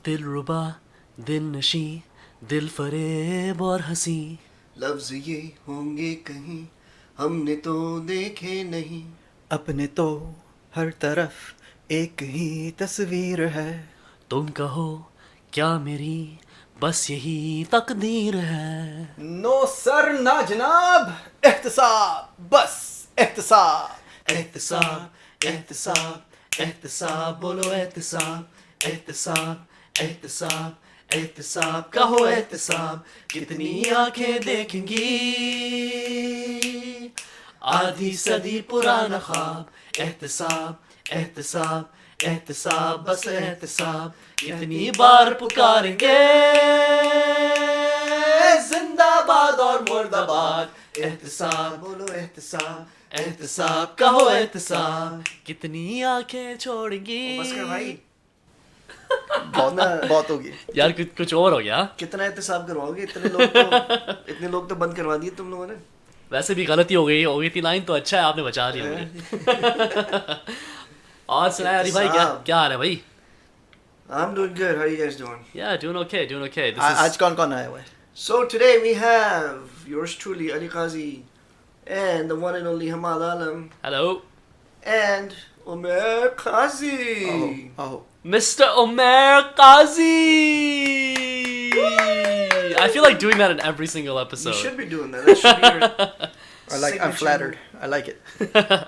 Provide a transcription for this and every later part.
दिलरुबा दिल नशी दिल फरेब और हंसी लफ्ज ये होंगे कहीं हमने तो देखे नहीं. अपने तो हर तरफ एक ही तस्वीर है. तुम कहो क्या मेरी बस यही तकदीर है. नो सर ना जनाब. एहतसाब बस एहतसाब. एहतसाब एहतसाब एहतसाब बोलो एहतसाब एहतसाब एहतसाब एहतसाब कहो एहतसाब. कितनी आंखें देखेंगी आधी सदी पुराना ख्वाब. एहतसाब एहतसाब एहतसाब बस एहतसाब. कितनी बार पुकारेंगे जिंदाबाद और मुर्दाबाद. एहतसाब बोलो एहतसाब एहतसाब कहो एहतसाब. कितनी आंखें छोड़ेंगी. बस कर भाई. बहुत होगी यार कुछ और हो गया. कितना एहतसाब करवाओगे. इतने लोग तो बंद करवा दिए तुम लोगों ने. वैसे भी गलती हो गई थी लाइन. तो अच्छा है आपने बचा लिया मुझे. और सुनाए हरी भाई क्या हाल है भाई. I'm doing good. How are you guys doing? Yeah, doing okay. आज कौन कौन आया हुआ है? So today we have yours truly, Ali Qazi, and the one and only Hamad Alam, Hello, and Omer Qazi. Oh. Mr. Omer Qazi. I feel like doing that in every single You episode. should be doing that. That should be your I'm flattered. I like it. Yeah.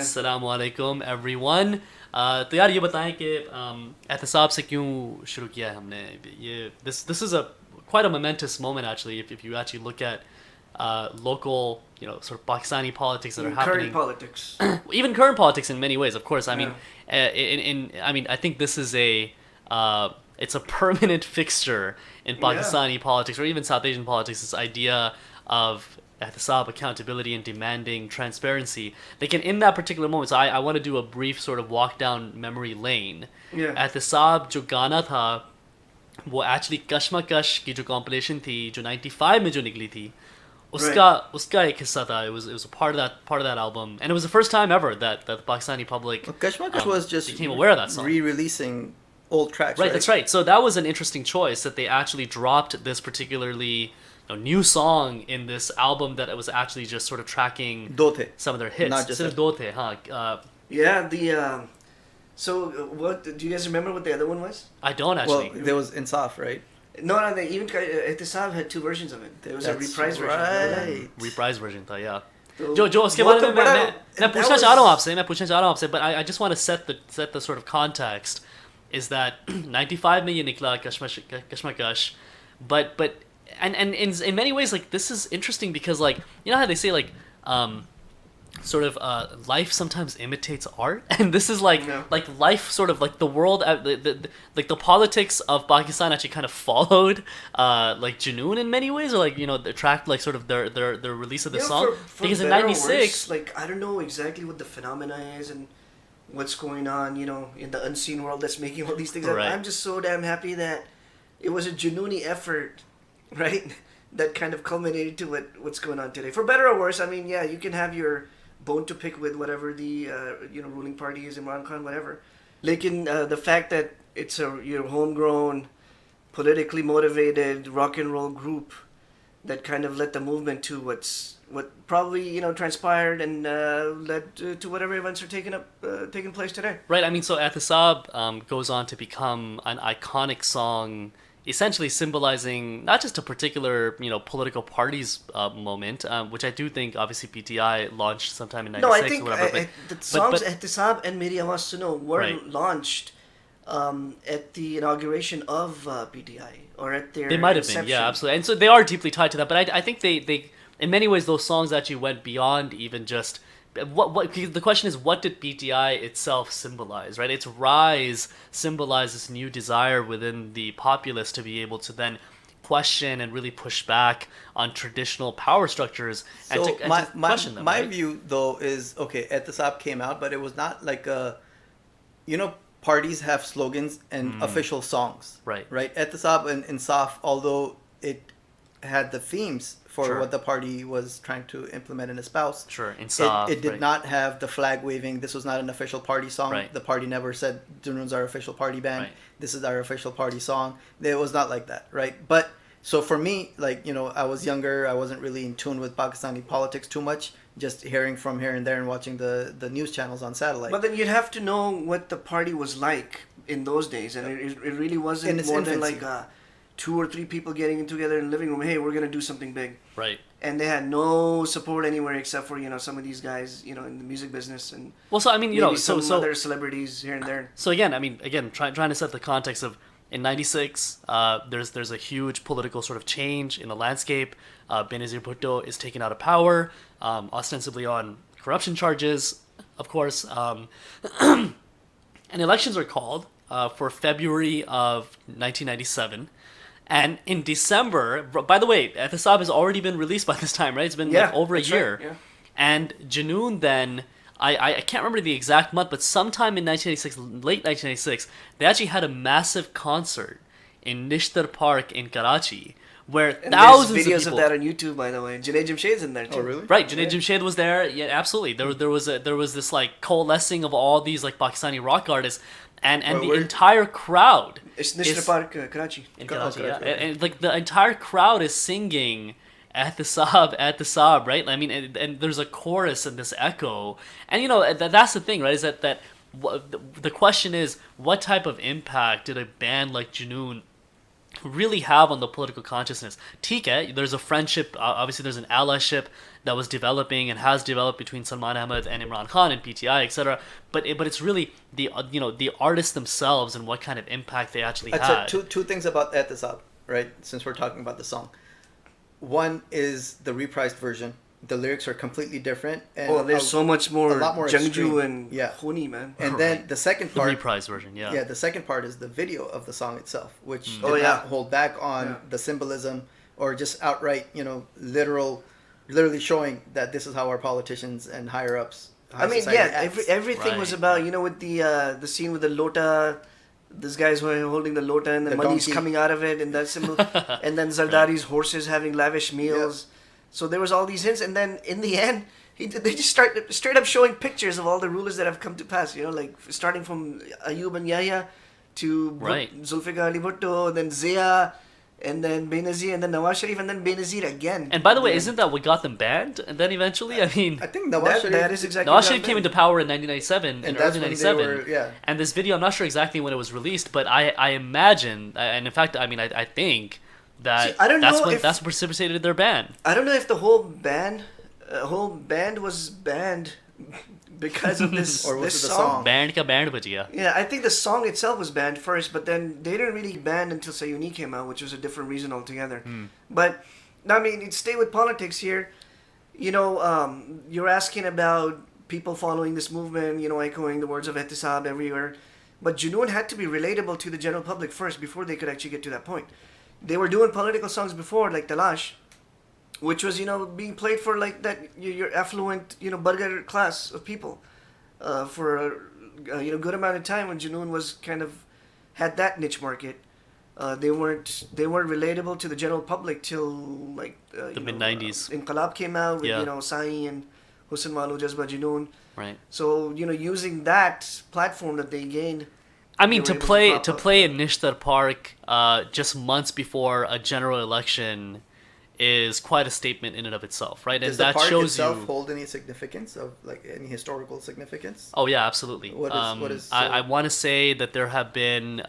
Assalamu alaikum everyone. तो यार ये बताएं कि एहतसाब से क्यों शुरू किया है हमने ये. This is a quite a momentous moment actually if you actually look at local sort of Pakistani politics that are happening. Current politics. Even current politics in many ways, of course. I mean, I think this is it's a permanent fixture in Pakistani politics or even South Asian politics. This idea of Ehtesaab, accountability, and demanding transparency. Like in that particular moment, so I want to do a brief sort of walk down memory lane. Yeah. Ehtesaab जो गाना था वो actually कश्मकश की जो compilation थी जो 95 में जो निकली थी उसका एक हिस्सा था. It was a part of that album, and it was the first time ever that the Pakistani public Kashmakash was just became aware of that song. re-releasing old tracks. Right, that's right. So that was an interesting choice that they actually dropped this particularly new song in this album that it was actually just sort of tracking दो थे. some of their hits. Not just सिर्फ दो थे, हाँ. Yeah. So what do you guys remember what the other one was? I don't actually. Well, there was Insaf, right? No. They even Ehtesaab had two versions of it. There was a reprise version. Right. Reprise version था, yeah. So, जो उसके वो बारे तो में बड़ा- मैं that पूछना was- चाह रहा हूँ आपसे, but I just want to set the sort of context is that 95 में ये निकला कश्मकश, but and in many ways like this is interesting because like you know how they say like sort of life sometimes imitates art, and this is like life sort of like the world like the politics of Pakistan actually kind of followed like Junoon in many ways, or like the track like sort of their release of the song for because in better or 96 worse, like I don't know exactly what the phenomena is and what's going on in the unseen world that's making all these things happen. Right. I'm just so damn happy that it was a Junooni effort, right, that kind of culminated to what's going on today. For better or worse, I mean, yeah, you can have your bone to pick with whatever the ruling party is, Imran Khan, whatever. Like the fact that it's a homegrown, politically motivated rock and roll group that kind of led the movement to what probably transpired and led to whatever events are taking place today. Right, I mean, so Ehtesaab goes on to become an iconic song, essentially symbolizing not just a particular, political party's moment, which I do think, obviously, PTI launched sometime in 96 No, I think or whatever. the songs but Ehtesaab and Meri Awaaz Suno were Right. launched at the inauguration of PTI or at their they might have inception. been, yeah, absolutely. And so they are deeply tied to that, but I think they in many ways, those songs actually went beyond even just... What the question is, what did PTI itself symbolize, right? Its rise symbolized this new desire within the populace to be able to then question and really push back on traditional power structures and So to question them. my right? view though is okay. Ehtesaab came out, but it was not like a, parties have slogans and official songs. Right. Right. Ehtesaab and Insaf, although it had the themes for Sure. what the party was trying to implement and espouse. Sure, in Saab, It did right. not have the flag waving. This was not an official party song. Right. The party never said Junoon's our official party band. Right. This is our official party song. It was not like that, right? But so for me, like, I was younger. I wasn't really in tune with Pakistani politics too much. Just hearing from here and there and watching the news channels on satellite. But then you'd have to know what the party was like in those days, and it really wasn't In its more than infancy. like 2 or 3 people getting together in the living room. Hey, we're gonna do something big, Right. and they had no support anywhere except for some of these guys in the music business and Well, so I mean, maybe so some other celebrities here and there. So again, I mean, trying to set the context of in '96, there's a huge political sort of change in the landscape. Benazir Bhutto is taken out of power, ostensibly on corruption charges, of course, and elections are called for February of 1997. And in December, by the way, Ehtesaab has already been released by this time, right? It's been like over a that's right, year. yeah. And Junoon then, I can't remember the exact month, but sometime in 1986, late 1986, they actually had a massive concert in Nishtar Park in Karachi, where And thousands there's videos of people. that on YouTube, by the way. Junaid Jamshed's in there too. Oh, really? Right, Junaid Jamshed was there. Yeah, absolutely. There was this like coalescing of all these like Pakistani rock artists, and Wait, the where- entire crowd It's Nishtar is- Park, Karachi. in Oh, Karachi, yeah. Karachi, okay. And like the entire crowd is singing at the Saab, right? I mean, and there's a chorus and this echo, and that's the thing, right? Is that the question is, what type of impact did a band like Junoon really have on the political consciousness? TK, there's a friendship, obviously there's an allyship that was developing and has developed between Salman Ahmed and Imran Khan and PTI, etc. But it's really the the artists themselves and what kind of impact they actually I'd had. say two things about Ehtesaab, right? Since we're talking about the song. One is the reprised version. The lyrics are completely different. And Oh, there's so much more a lot more Jangju extreme. and Yeah. Khuni, man. And then the second The part, reprise version, yeah. yeah, the second part is the video of the song itself, which did Oh, yeah. not hold back on Yeah. the symbolism or just outright, literally showing that this is how our politicians and higher ups. I mean, yeah, everything was Right, about right. with the scene with the lota. These guys were holding the lota and the, The money's donkey. coming out of it, and that symbol. And then Zardari's horses having lavish meals. So there was all these hints, and then in the end, they just start straight up showing pictures of all the rulers that have come to pass. Like starting from Ayub and Yahya to Right. Zulfikar Ali Bhutto, then Zia, and then Benazir, and then Nawaz Sharif, and then Benazir again. And by the way, Yeah. isn't that what got them banned? And then eventually, I mean, I think Nawaz Sharif, that is exactly Nawaz what Sharif came happened. into power in 1997, in and that's early when 97. they were, yeah. And this video, I'm not sure exactly when it was released, but I imagine, and in fact, I mean, I think that See, I don't that's know when if- that's what precipitated their ban. I don't know if the whole band was banned because of this Or was this it the song. song? Band ka band bajiya. Yeah, I think the song itself was banned first, but then they didn't really ban until Sayuni came out, which was a different reason altogether. But I mean, stay with politics here. You're asking about people following this movement, echoing the words of Ehtesaab everywhere. But Junoon had to be relatable to the general public first before they could actually get to that point. They were doing political songs before, like Talash, which was, being played for like that your affluent, burger class of people for a good amount of time when Junoon was kind of had that niche market. They weren't relatable to the general public till like The mid-90s. Inqilab came out with Yeah. Sai and Husn Walu Jazba Junoon. Right. So using that platform that they gained. I mean, they to were able to play pop to up. play in Nishtar Park just months before a general election is quite a statement in and of itself, right? And Does the that park shows itself you. hold any significance of like any historical significance? Oh yeah, absolutely. What is I want to say that there have been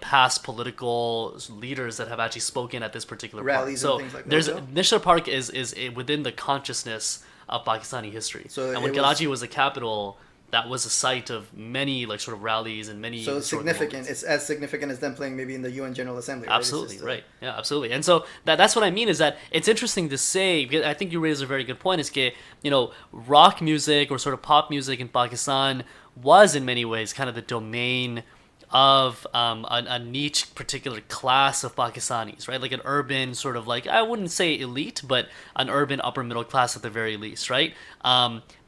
past political leaders that have actually spoken at this particular Rallies park. and things like that, there's yeah? Nishtar Park is within the consciousness of Pakistani history. So and when it Karachi was the capital, that was a site of many like sort of rallies and many. So it's historical significant. moments. It's as significant as them playing maybe in the UN General Assembly. Right? It's Absolutely, just, right. Yeah, absolutely. And so that's what I mean is that it's interesting to say, because I think you raise a very good point, is that, rock music or sort of pop music in Pakistan was in many ways kind of the domain of a niche particular class of Pakistanis, right? Like an urban sort of like, I wouldn't say elite, but an urban upper middle class at the very least, right?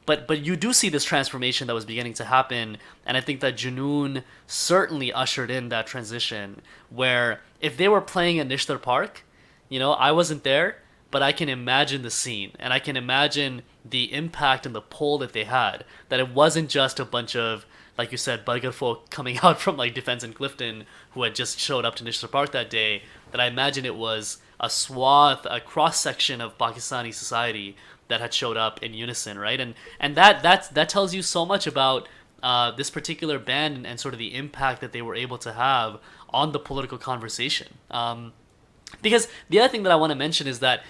But you do see this transformation that was beginning to happen, and I think that Junoon certainly ushered in that transition, where if they were playing at Nishtar Park, I wasn't there, but I can imagine the scene, and I can imagine the impact and the pull that they had. That it wasn't just a bunch of, like you said, Burger folk coming out from like Defense and Clifton who had just showed up to Nishtar Park that day. That I imagine it was a swath, a cross section of Pakistani society that had showed up in unison, right? And that tells you so much about this particular band and sort of the impact that they were able to have on the political conversation. Because the other thing that I want to mention is that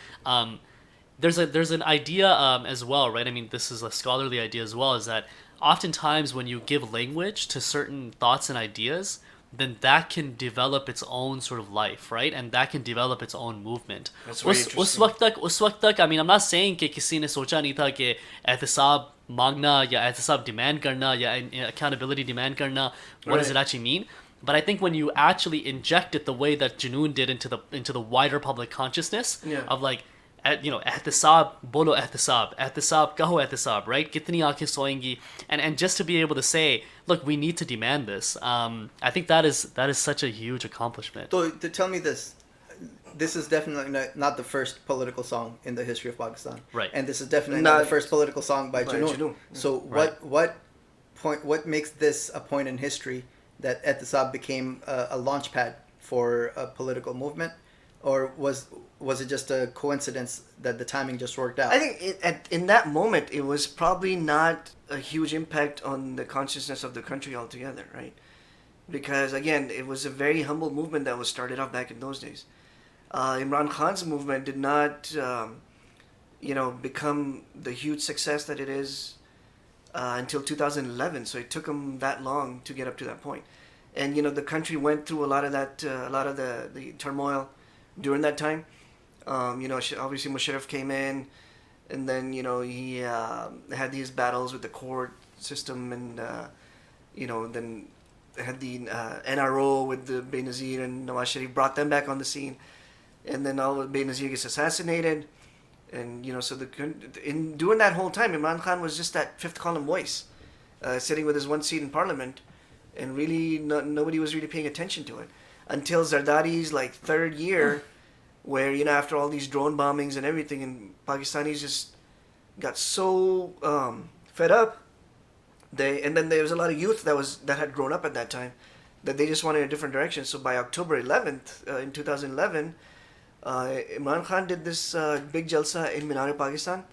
there's an idea as well, right? I mean, this is a scholarly idea as well, is that oftentimes when you give language to certain thoughts and ideas, then that can develop its own sort of life, right? And that can develop its own movement. That's very उस वक्त तक I mean, I'm not saying कि किसी ने सोचा नहीं था कि एहतसाब मांगना या एहतसाब demand करना या accountability demand करना, what does it actually mean? But I think when you actually inject it the way that Junoon did into the wider public consciousness of like, एहतसाब बोलो एहतसाब कहो एहतसाब, right? कितनी आंखें सोएंगी, and just to be able to say, look, we need to demand this. I think that is such a huge accomplishment. So to tell me this is definitely not the first political song in the history of Pakistan, Right. And this is definitely not the first political song by Junoon. So what makes this a point in history that Ehtesaab became a launch pad for a political movement, or was it just a coincidence that the timing just worked out? I think in that moment, it was probably not a huge impact on the consciousness of the country altogether, right? Because, again, it was a very humble movement that was started off back in those days. Imran Khan's movement did not, become the huge success that it is until 2011. So it took him that long to get up to that point. And, the country went through a lot of the turmoil during that time. Obviously Musharraf came in, and then he had these battles with the court system, and then had the NRO with the Benazir and Nawaz Sharif, brought them back on the scene, and then all Benazir gets assassinated, and so during that whole time, Imran Khan was just that fifth column voice, sitting with his one seat in parliament, and really nobody was really paying attention to it until Zardari's third year. Where after all these drone bombings and everything, and Pakistanis just got so fed up, and then there was a lot of youth that had grown up at that time, that they just wanted a different direction. So by October 11th in 2011, Imran Khan did this big jalsa in Minar-e-Pakistan,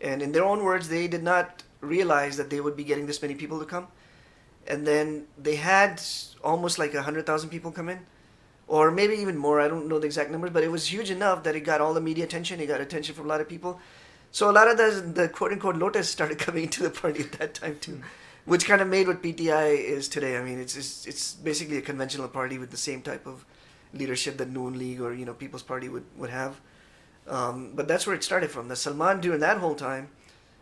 and in their own words, they did not realize that they would be getting this many people to come, and then they had almost 100,000 people come in. Or maybe even more, I don't know the exact numbers, but it was huge enough that it got all the media attention, it got attention from a lot of people. So a lot of the quote-unquote lotus started coming into the party at that time too, which kind of made what PTI is today. I mean, it's basically a conventional party with the same type of leadership that Noon League or People's Party would have. But that's where it started from. The Salman, during that whole time,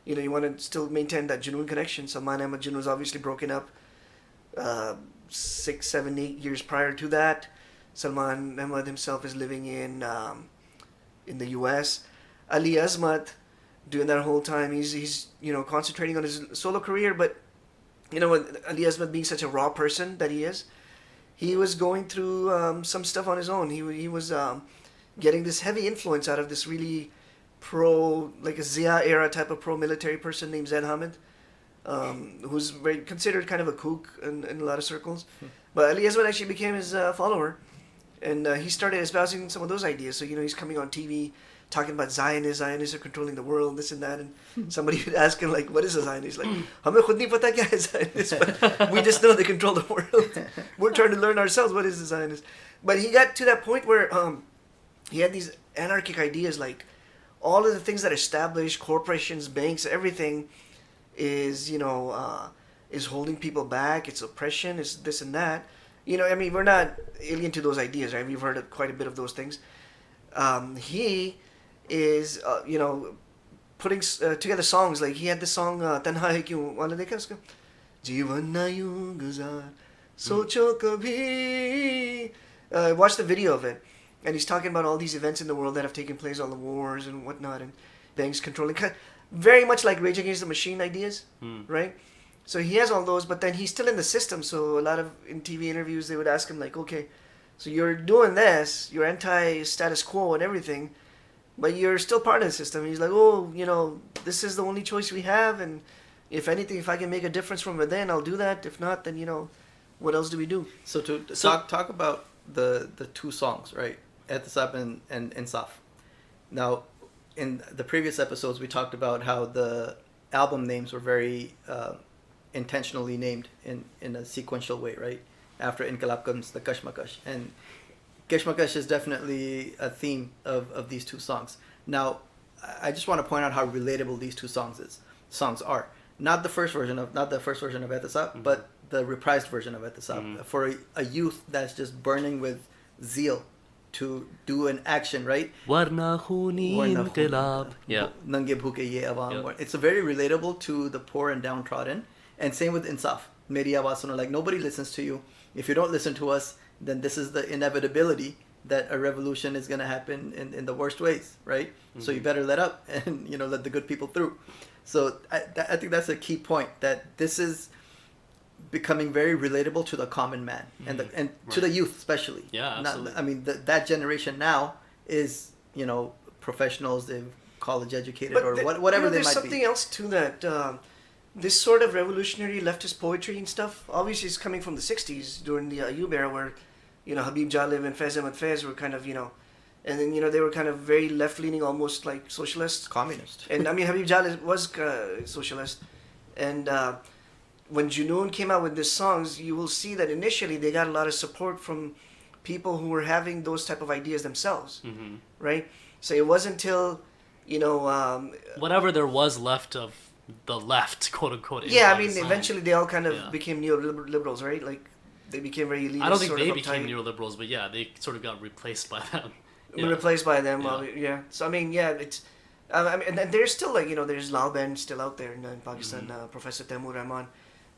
you want to still maintain that Junoon connection. Salman Ahmad Junoon was obviously broken up 6, 7, 8 years prior to that. Salman Ahmad himself is living in the U.S. Ali Azmat, during that whole time, he's concentrating on his solo career. But with Ali Azmat being such a raw person that he is, he was going through some stuff on his own. He was getting this heavy influence out of this really a Zia era type of pro-military person named Zaid Hamid, who's very considered kind of a kook in a lot of circles. But Ali Azmat actually became his follower. And he started espousing some of those ideas. So, he's coming on TV talking about Zionists are controlling the world, this and that. And somebody would ask him, what is a Zionist? Hame khud nahi pata kya hai Zionist, but we just know they control the world. We're trying to learn ourselves what is a Zionist. But he got to that point where he had these anarchic ideas, all of the things that established corporations, banks, everything is, is holding people back. It's oppression, it's this and that. We're not alien to those ideas, right? We've heard quite a bit of those things. He is, putting together songs. He had this song, Tanha Hai Kyun, wala dekha uska? Jeevan na yun guzar, socho kabhi. Watch the video of it. And he's talking about all these events in the world that have taken place, all the wars and whatnot, and banks controlling. Very much like Rage Against the Machine ideas, right? So he has all those, but then he's still in the system. So a lot of in TV interviews, they would ask him okay, So you're doing this, you're anti-status quo and everything, but you're still part of the system. He's like, oh, this is the only choice we have, and if anything, if I can make a difference from within, I'll do that. If not, then what else do we do? So talk about the two songs, right? Ehtesaab and Insaf. Now, in the previous episodes, we talked about how the album names were very intentionally named in a sequential way, right? After Inqilab comes the Kashmakash, and Kashmakash is definitely a theme of these two songs. Now, I just want to point out how relatable these two songs are. Not the first version of Ehtesaab, but the reprised version of Ehtesaab. For a youth that's just burning with zeal to do an action, right? Warna khuni inqilab. Yeah. Nange bhuke ye awam. It's very relatable to the poor and downtrodden. And same with Insaf. Meri awaaz suno, like nobody listens to you. If you don't listen to us, then this is the inevitability that a revolution is going to happen in the worst ways, right? So you better let up and let the good people through. So I think that's a key point, that this is becoming very relatable to the common man and to the youth especially. Yeah, absolutely. That generation now is professionals, they're college educated or whatever they might be. There's something else to that. This sort of revolutionary leftist poetry and stuff obviously is coming from the 60s during the Ayub era, where Habib Jalib and Faiz Ahmad Faiz were kind of and then they were kind of very left-leaning, almost like socialist, communist. And Habib Jalib was socialist. And when Junoon came out with these songs, you will see that initially they got a lot of support from people who were having those type of ideas themselves, right? So it wasn't until whatever there was left of the left, quote unquote. Yeah, eventually they all kind of became neoliberals, right? Like they became very elitist. I don't think they became neoliberals, but yeah, they sort of got replaced by them. Replaced by them. So it's. And there's still there's Lal Ben still out there in Pakistan. Professor Taimur Rahman,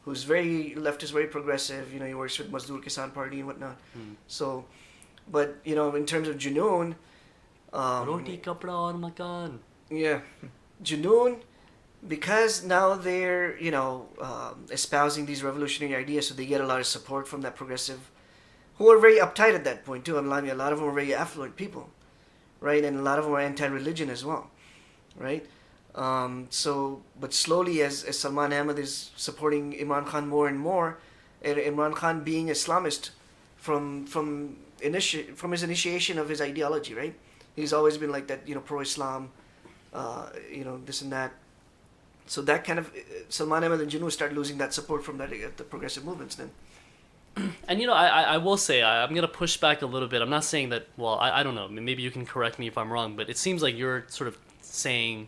who's very leftist, very progressive. He works with Mazdoor Kisan Party and whatnot. So, but in terms of Junoon, Roti, kapda aur makan. Yeah, Junoon, because now they're espousing these revolutionary ideas, so they get a lot of support from that progressive, who are very uptight at that point too. A lot of them are very affluent people, right? And a lot of them are anti-religion as well, right? But slowly, as Salman Ahmad is supporting Imran Khan more and more, and Imran Khan being Islamist from his initiation of his ideology, right? He's always been like that, pro-Islam, this and that. So that kind of Salman Ahmad and Junoon start losing that support from the progressive movements then. And I will say, I'm going to push back a little bit. I'm not saying that, well, I don't know, maybe you can correct me if I'm wrong, but it seems like you're sort of saying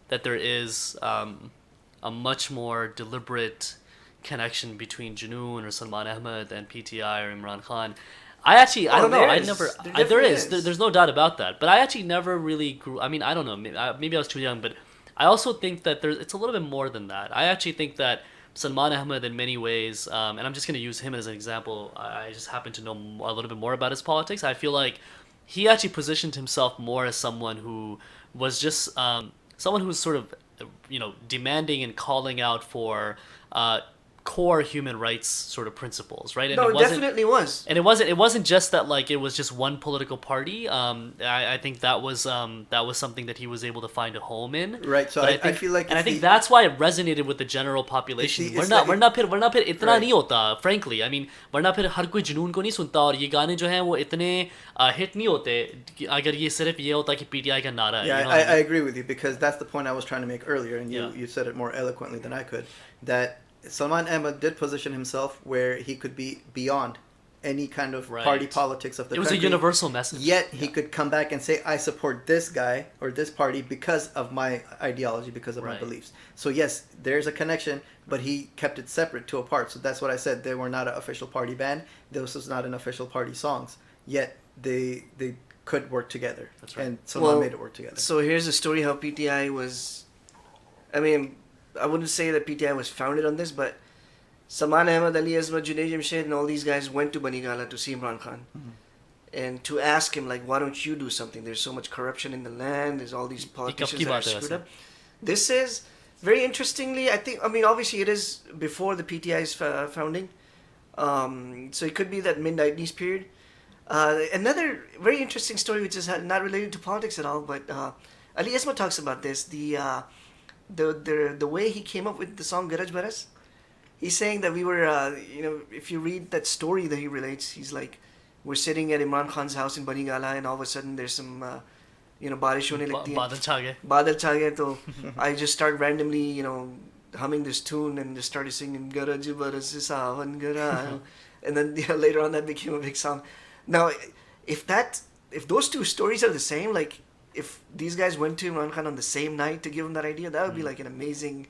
that there is a much more deliberate connection between Junoon or Salman Ahmad and PTI or Imran Khan. I don't know. There is. There's no doubt about that. But I actually never really grew. I don't know. Maybe I was too young, but I also think that it's a little bit more than that. I actually think that Salman Ahmad, in many ways, and I'm just going to use him as an example. I just happen to know a little bit more about his politics. I feel like he actually positioned himself more as someone who was just someone who's sort of, demanding and calling out for core human rights sort of principles, right? And it definitely was. And it wasn't just that it was just one political party. I think that was something that he was able to find a home in. Right. So I feel like, and I think that's why it resonated with the general population. We're not फिर इतना नहीं होता, frankly. वरना फिर हर कोई जुनून को नहीं सुनता, और ये गाने जो हैं वो इतने hit नहीं होते अगर ये सिर्फ ये होता कि PTI का नारा है. Yeah, I agree with you, because that's the point I was trying to make earlier, and you said it more eloquently than I could, that Salman Ahmad did position himself where he could be beyond any kind of party politics of the country. It was a universal message. Yet he could come back and say, I support this guy or this party because of my ideology, because of my beliefs. So yes, there's a connection, but he kept it separate to apart. So that's what I said. They were not an official party band. This was not an official party songs. Yet they could work together. That's right. And Salman made it work together. So here's the story how PTI was... I wouldn't say that PTI was founded on this, but Salman Ahmad, Ali Azmat, Junaid Jamshed, and all these guys went to Banigala to see Imran Khan and to ask him, why don't you do something? There's so much corruption in the land. There's all these politicians that are screwed up. This is, very interestingly, I think, obviously it is before the PTI's founding. So it could be that mid-90s period. Another very interesting story, which is not related to politics at all, but Ali Esma talks about this. The way he came up with the song Garaj Baras. He's saying that we were, if you read that story that he relates, he's like, we're sitting at Imran Khan's house in Bani Gala, and all of a sudden there's some, बारिश होने लगती है. बादल छा गए. बादल छा गए, तो I just start randomly, humming this tune and just started singing Garaj Baras Sawan Gara, and then later on that became a big song. Now, if those two stories are the same, like if these guys went to Imran Khan on the same night to give him that idea, that would be like an amazing,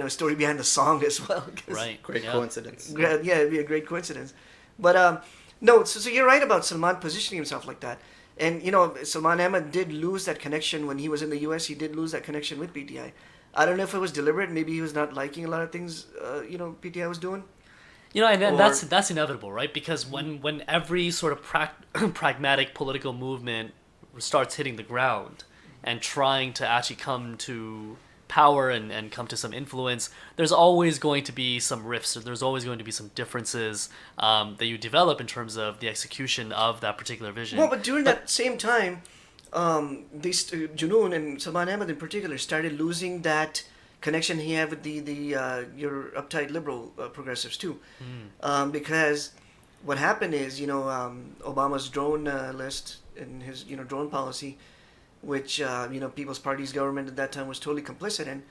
story behind the song as well. Right. Great coincidence. Yeah, it'd be a great coincidence. But no, so you're right about Salman positioning himself like that. And, Salman Ahmed did lose that connection when he was in the U.S. He did lose that connection with PTI. I don't know if it was deliberate. Maybe he was not liking a lot of things, PTI was doing. And that's inevitable, right? Because when every sort of pragmatic political movement starts hitting the ground and trying to actually come to power and come to some influence, there's always going to be some rifts, or there's always going to be some differences that you develop in terms of the execution of that particular vision. Well, but during that same time, these Junoon and Salman Ahmed in particular started losing that connection he had with your uptight liberal progressives too, because what happened is Obama's drone list and his drone policy, which People's Party's government at that time was totally complicit in,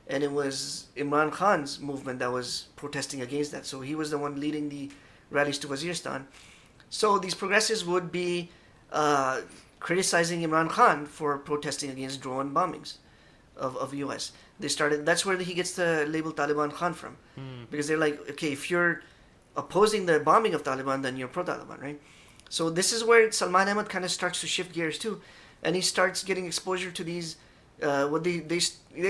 and it was Imran Khan's movement that was protesting against that. So he was the one leading the rallies to Waziristan. So these progressives would be criticizing Imran Khan for protesting against drone bombings of U.S. That's where he gets the label Taliban Khan from, because they're like, okay, if you're opposing the bombing of Taliban, then you're pro-Taliban, right? So this is where Salman Ahmed kind of starts to shift gears too, and he starts getting exposure to these what they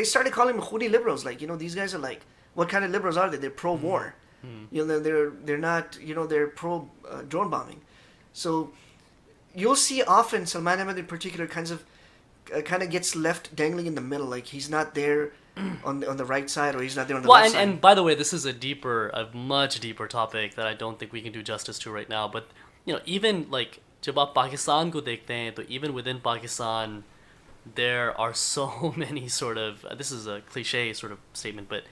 started calling him Khuni liberals. Like, these guys are like, what kind of liberals are they? They're pro-war. They're not, they're pro drone bombing. So you'll see often Salman Ahmed in particular kind of gets left dangling in the middle, like he's not there on the right side, or he's not there on the left side. And by the way, this is a much deeper topic that I don't think we can do justice to right now. But even like जब आप पाकिस्तान को देखते हैं, तो even within Pakistan, there are so many sort of, this is a cliche sort of statement, but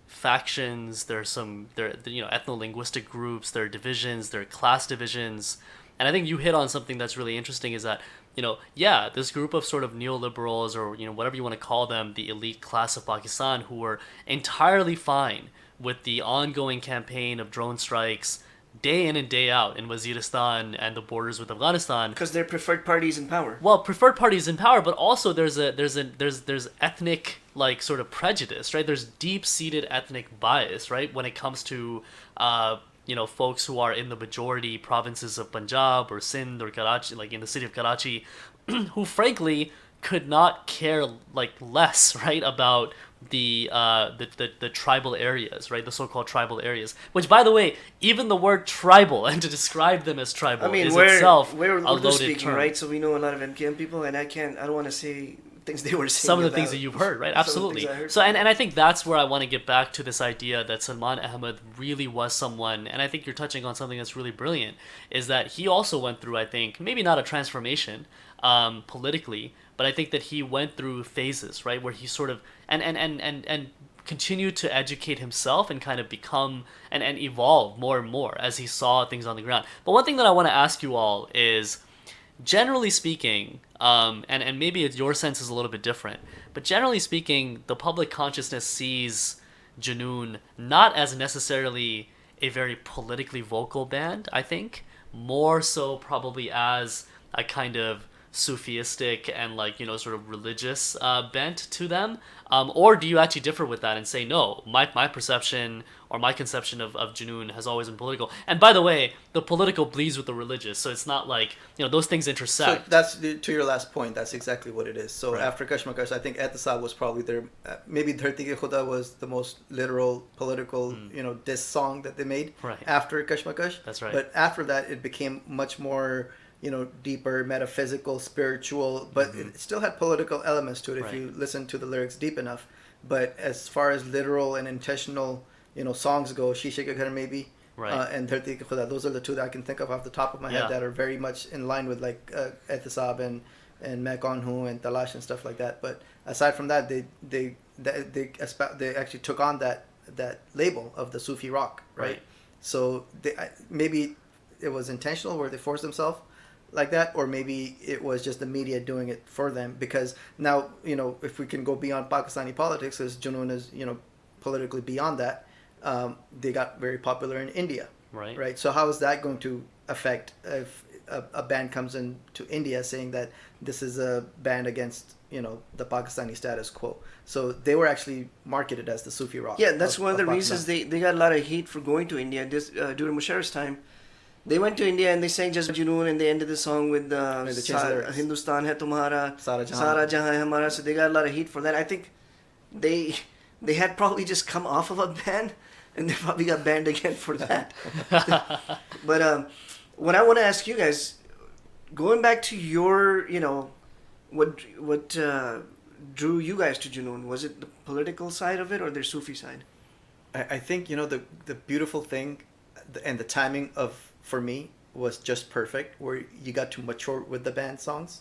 factions. There are ethno-linguistic groups. There are divisions. There are class divisions. And I think you hit on something that's really interesting, is that this group of sort of neoliberals, or whatever you want to call them, the elite class of Pakistan, who were entirely fine with the ongoing campaign of drone strikes day in and day out in Waziristan and the borders with Afghanistan, because they're preferred parties in power. Well, preferred parties in power, but also there's ethnic like sort of prejudice, right? There's deep-seated ethnic bias, right, when it comes to folks who are in the majority provinces of Punjab or Sindh or Karachi, like in the city of Karachi, who frankly could not care like less, right, about the tribal areas, right, the so-called tribal areas. Which, by the way, even the word tribal, and to describe them as tribal, is itself we're a loaded speaking, term, right? So we know a lot of MKM people, and I don't want to say things they were saying. Some of the things that you've heard, right? Absolutely. So, and I think that's where I want to get back to this idea that Salman Ahmed really was someone, and I think you're touching on something that's really brilliant, is that he also went through, I think, maybe not a transformation politically, but I think that he went through phases, right, where he sort of and continued to educate himself and kind of become and evolve more and more as he saw things on the ground. But one thing that I want to ask you all is, generally speaking, and maybe your sense is a little bit different, but generally speaking, the public consciousness sees Junoon not as necessarily a very politically vocal band, I think, more so probably as a kind of Sufistic and sort of religious bent to them, or do you actually differ with that and say, no, my perception or my conception of Junoon has always been political? And by the way, the political bleeds with the religious, so it's not like those things intersect. So that's to your last point. That's exactly what it is. So right. After Kashmakash, I think Ehtesaab was probably their maybe Dharti Ke Khuda was the most literal political diss song that they made. Right. After Kashmakash. That's right. But after that, it became much more deeper, metaphysical, spiritual, but it still had political elements to it if you listen to the lyrics deep enough. But as far as literal and intentional, songs go, Shisha Ke Ghar maybe, Right. and Dharti Ki Khuda. Those are the two that I can think of off the top of my head Yeah. that are very much in line with like Ehtesaab and Main Kaun Hu and Talash and stuff like that. But aside from that, they actually took on that label of the Sufi rock, right? Right. So maybe it was intentional where they forced themselves like that, or maybe it was just the media doing it for them. Because now, if we can go beyond Pakistani politics, as Junoon is, politically beyond that, they got very popular in India, Right. right? So how is that going to affect if a band comes into India saying that this is a band against, the Pakistani status quo? So they were actually marketed as the Sufi rock. Yeah, that's one of the Pakistan. reasons they got a lot of heat for going to India. During Musharraf's time, they went to India and they sang just Junoon, and they ended the song with they changed the lyrics. Hindustan hai tumhara, Sara Jahan. Sara Jahan hai hamara. So they got a lot of heat for that. I think they had probably just come off of a ban, and they probably got banned again for that. But what I want to ask you guys, going back to your, what drew you guys to Junoon? Was it the political side of it or their Sufi side? I think the beautiful thing and the timing for me was just perfect, where you got to mature with the band songs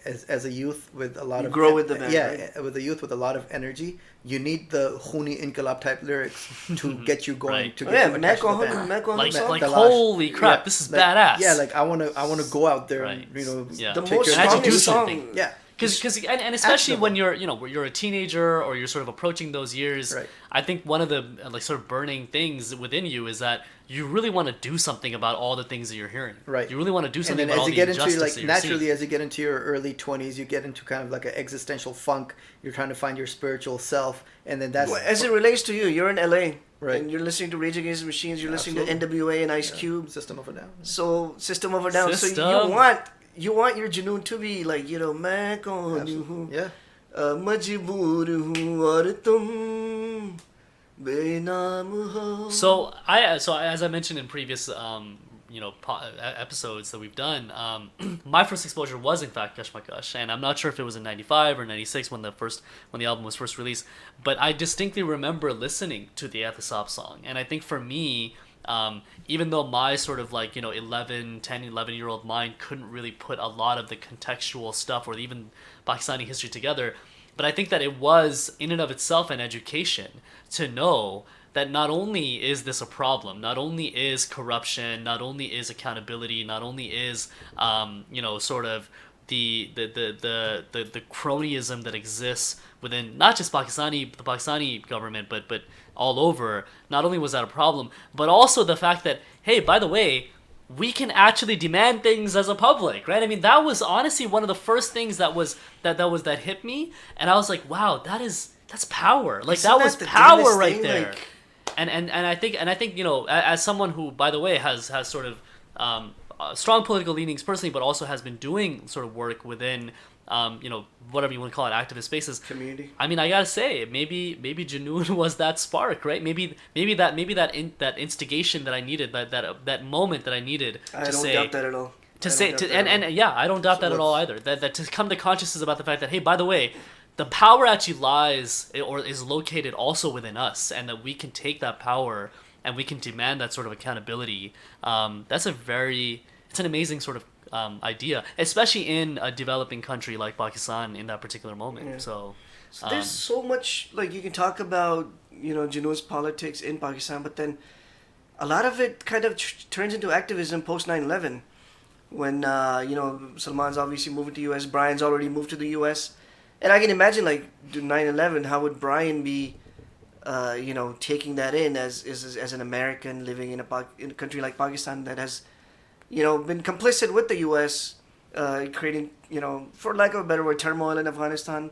as a youth with a lot You of grow with the band, right? with a youth with a lot of energy. You need the Khuni Inqilab type lyrics to get you going, Right. to Oh, get yeah, you attached to the band. Like Talash. holy crap, Yeah, this is like, badass. Yeah, like I wanna go out there Right. and Yeah. The take most your And I had to do strongest song. something. Yeah. Because and especially Actionable. when you're a teenager or you're sort of approaching those years, Right. I think one of the like sort of burning things within you is that you really want to do something about all the things that you're hearing. Right. You really want to do And something then about all as you the get into injustice like that you're naturally seeing. as you get into your early 20s, you get into kind of like an existential funk. You're trying to find your spiritual self, and then that's Well, as it relates to you, you're in LA, Right. and you're listening to Rage Against the Machines, you're listening Absolutely. to NWA and Ice Cube, System of a Down. so System of a Down. So System. you want your Junoon to be like, मैं कौन हूँ, Yeah. मजबूर हूँ और तुम बेनाम हो. So as I mentioned in previous episodes that we've done, my first exposure was in fact Kashmakash, and I'm not sure if it was in '95 or '96 when the album was first released, but I distinctly remember listening to the Ehtesaab song, and I think for me, even though my sort of 11-year-old mind couldn't really put a lot of the contextual stuff or even Pakistani history together, but I think that it was in and of itself an education to know that not only is this a problem, not only is corruption, not only is accountability, not only is sort of the cronyism that exists within not just the Pakistani government, but all over. Not only was that a problem, but also the fact that, hey, by the way, we can actually demand things as a public, right? I mean, that was honestly one of the first things that hit me, and I was like, wow, that's power. Like Isn't that that was the power dumbest right thing? there. Like- And I think as someone who, by the way, has sort of strong political leanings personally, but also has been doing sort of work within whatever you want to call it, activist spaces. Community. I mean, I gotta say, maybe Junoon was that spark, right? Maybe that instigation that I needed, that moment that I needed I to don't say. doubt that at all. To I say don't to, doubt that at all. and yeah, I don't doubt that at all either. That to come to consciousness about the fact that, hey, by the way, the power actually lies or is located also within us, and that we can take that power and we can demand that sort of accountability. It's an amazing sort of idea, especially in a developing country like Pakistan in that particular moment. Yeah. So There's so much you can talk about, Junoon's politics in Pakistan, but then a lot of it kind of turns into activism post 9/11, when Salman's obviously moving to U.S. Brian's already moved to the U.S. And I can imagine, do 9/11, how would Brian be, taking that in as an American living in a country like Pakistan that has, been complicit with the U.S., creating, for lack of a better word, turmoil in Afghanistan,